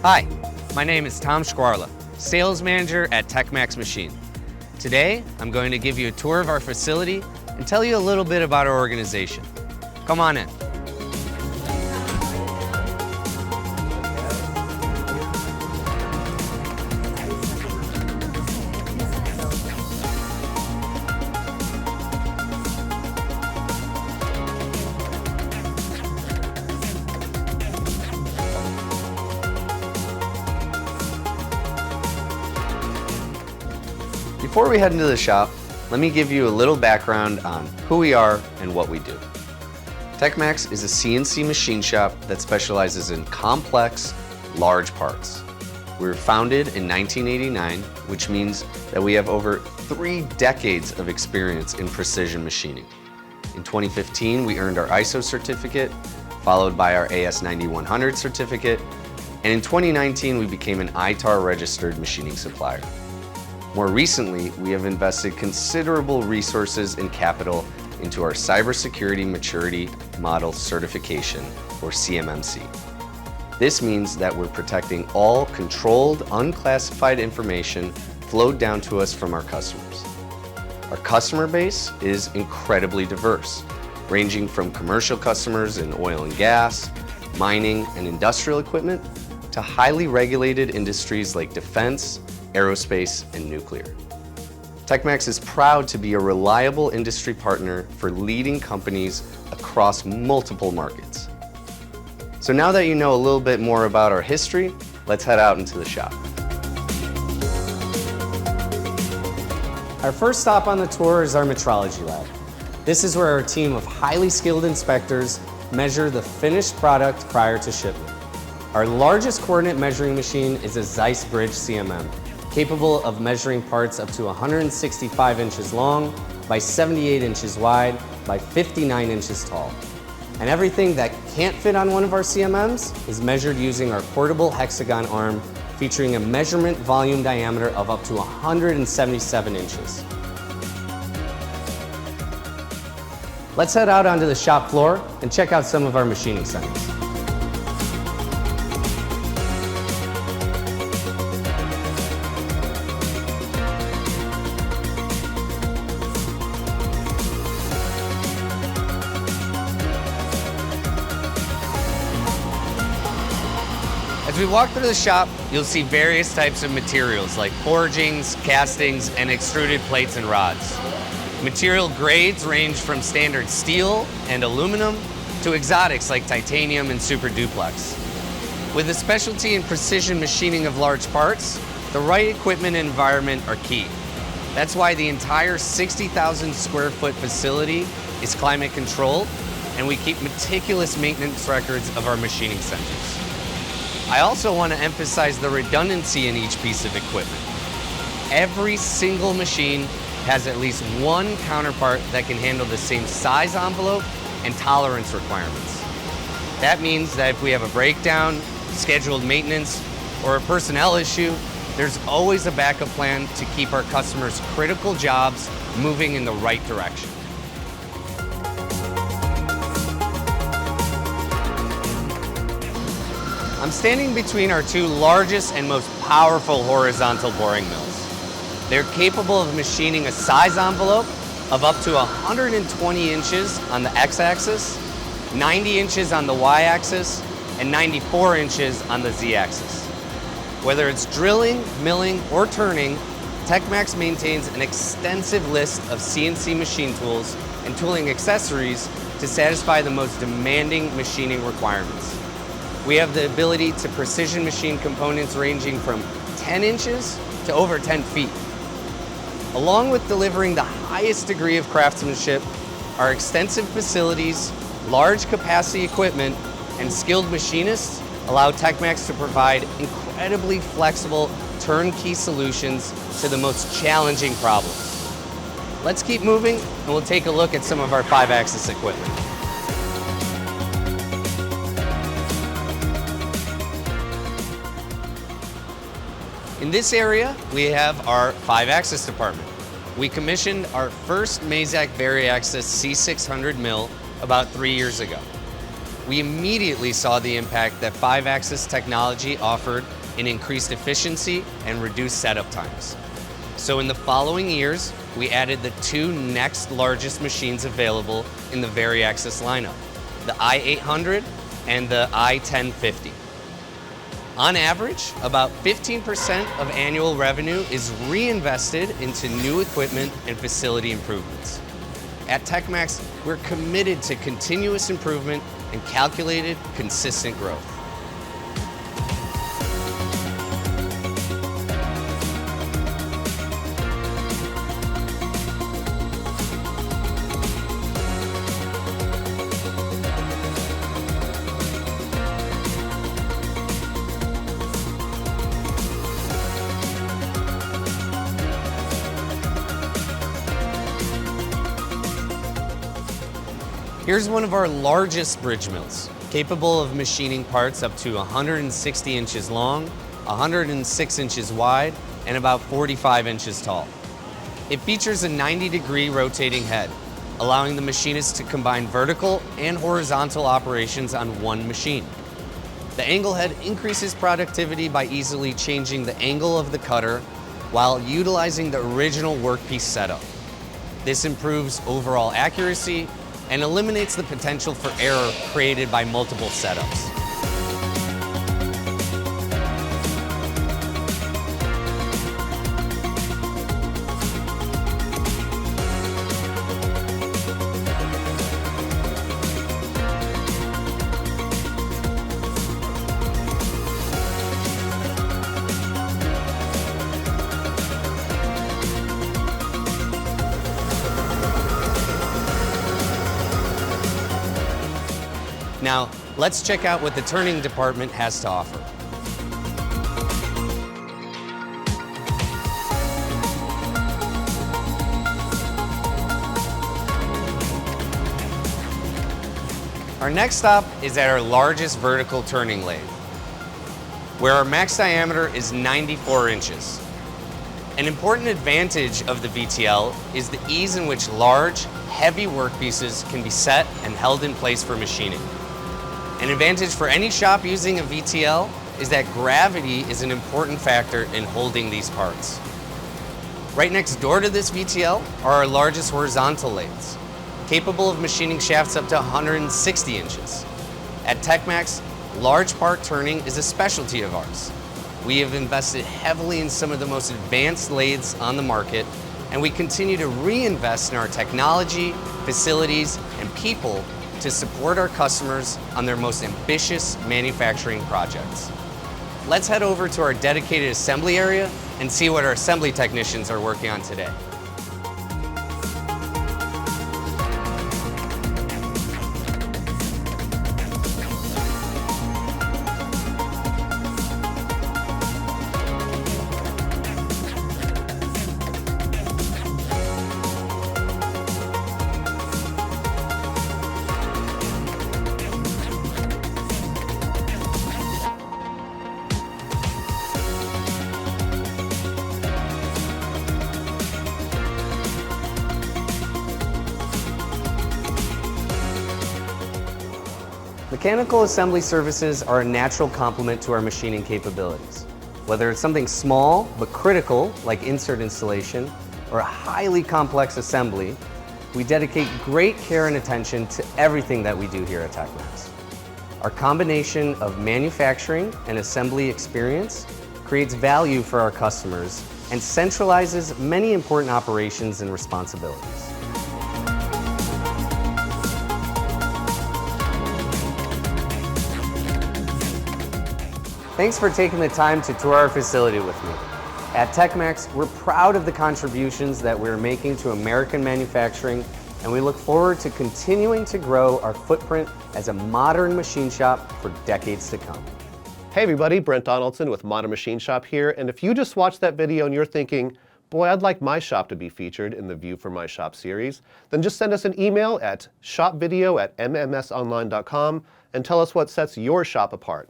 Hi, my name is Tom Schwarla, Sales Manager at Techmax Machine. Today, I'm going to give you a tour of our facility and tell you a little bit about our organization. Come on in. Before we head into the shop, let me give you a little background on who we are and what we do. Techmax is a CNC machine shop that specializes in complex, large parts. We were founded in 1989, which means that we have over 3 decades of experience in precision machining. In 2015, we earned our ISO certificate, followed by our AS9100 certificate, and in 2019, we became an ITAR registered machining supplier. More recently, we have invested considerable resources and capital into our Cybersecurity Maturity Model Certification, or CMMC. This means that we're protecting all controlled, unclassified information flowed down to us from our customers. Our customer base is incredibly diverse, ranging from commercial customers in oil and gas, mining, and industrial equipment, to highly regulated industries like defense, aerospace, and nuclear. Techmax is proud to be a reliable industry partner for leading companies across multiple markets. So now that you know a little bit more about our history, let's head out into the shop. Our first stop on the tour is our Metrology lab. This is where our team of highly skilled inspectors measure the finished product prior to shipment. Our largest coordinate measuring machine is a Zeiss Bridge CMM, capable of measuring parts up to 165 inches long by 78 inches wide by 59 inches tall. And everything that can't fit on one of our CMMs is measured using our portable hexagon arm, featuring a measurement volume diameter of up to 177 inches. Let's head out onto the shop floor and check out some of our machining centers. As we walk through the shop, you'll see various types of materials like forgings, castings, and extruded plates and rods. Material grades range from standard steel and aluminum to exotics like titanium and super duplex. With a specialty in precision machining of large parts, the right equipment and environment are key. That's why the entire 60,000 square foot facility is climate controlled, and we keep meticulous maintenance records of our machining centers. I also want to emphasize the redundancy in each piece of equipment. Every single machine has at least one counterpart that can handle the same size envelope and tolerance requirements. That means that if we have a breakdown, scheduled maintenance, or a personnel issue, there's always a backup plan to keep our customers' critical jobs moving in the right direction. I'm standing between our 2 largest and most powerful horizontal boring mills. They're capable of machining a size envelope of up to 120 inches on the x-axis, 90 inches on the y-axis, and 94 inches on the z-axis. Whether it's drilling, milling, or turning, Techmax maintains an extensive list of CNC machine tools and tooling accessories to satisfy the most demanding machining requirements. We have the ability to precision machine components ranging from 10 inches to over 10 feet. Along with delivering the highest degree of craftsmanship, our extensive facilities, large capacity equipment, and skilled machinists allow Techmax to provide incredibly flexible turnkey solutions to the most challenging problems. Let's keep moving and we'll take a look at some of our 5-axis equipment. In this area, we have our 5-axis department. We commissioned our first Mazak Variaxis C600 mill about 3 years ago. We immediately saw the impact that 5-axis technology offered in increased efficiency and reduced setup times. So in the following years, we added the 2 next largest machines available in the Variaxis lineup, the i800 and the i1050. On average, about 15% of annual revenue is reinvested into new equipment and facility improvements. At Techmax, we're committed to continuous improvement and calculated, consistent growth. Here's one of our largest bridge mills, capable of machining parts up to 160 inches long, 106 inches wide, and about 45 inches tall. It features a 90-degree rotating head, allowing the machinist to combine vertical and horizontal operations on one machine. The angle head increases productivity by easily changing the angle of the cutter while utilizing the original workpiece setup. This improves overall accuracy and eliminates the potential for error created by multiple setups. Now, let's check out what the turning department has to offer. Our next stop is at our largest vertical turning lathe, where our max diameter is 94 inches. An important advantage of the VTL is the ease in which large, heavy workpieces can be set and held in place for machining. An advantage for any shop using a VTL is that gravity is an important factor in holding these parts. Right next door to this VTL are our largest horizontal lathes, capable of machining shafts up to 160 inches. At Techmax, large part turning is a specialty of ours. We have invested heavily in some of the most advanced lathes on the market, and we continue to reinvest in our technology, facilities, and people to support our customers on their most ambitious manufacturing projects. Let's head over to our dedicated assembly area and see what our assembly technicians are working on today. Mechanical assembly services are a natural complement to our machining capabilities. Whether it's something small but critical, like insert installation, or a highly complex assembly, we dedicate great care and attention to everything that we do here at Techmax. Our combination of manufacturing and assembly experience creates value for our customers and centralizes many important operations and responsibilities. Thanks for taking the time to tour our facility with me. At Techmax, we're proud of the contributions that we're making to American manufacturing, and we look forward to continuing to grow our footprint as a modern machine shop for decades to come. Hey everybody, Brent Donaldson with Modern Machine Shop here, and if you just watched that video and you're thinking, boy, I'd like my shop to be featured in the View from My Shop series, then just send us an email at shopvideo@mmsonline.com and tell us what sets your shop apart.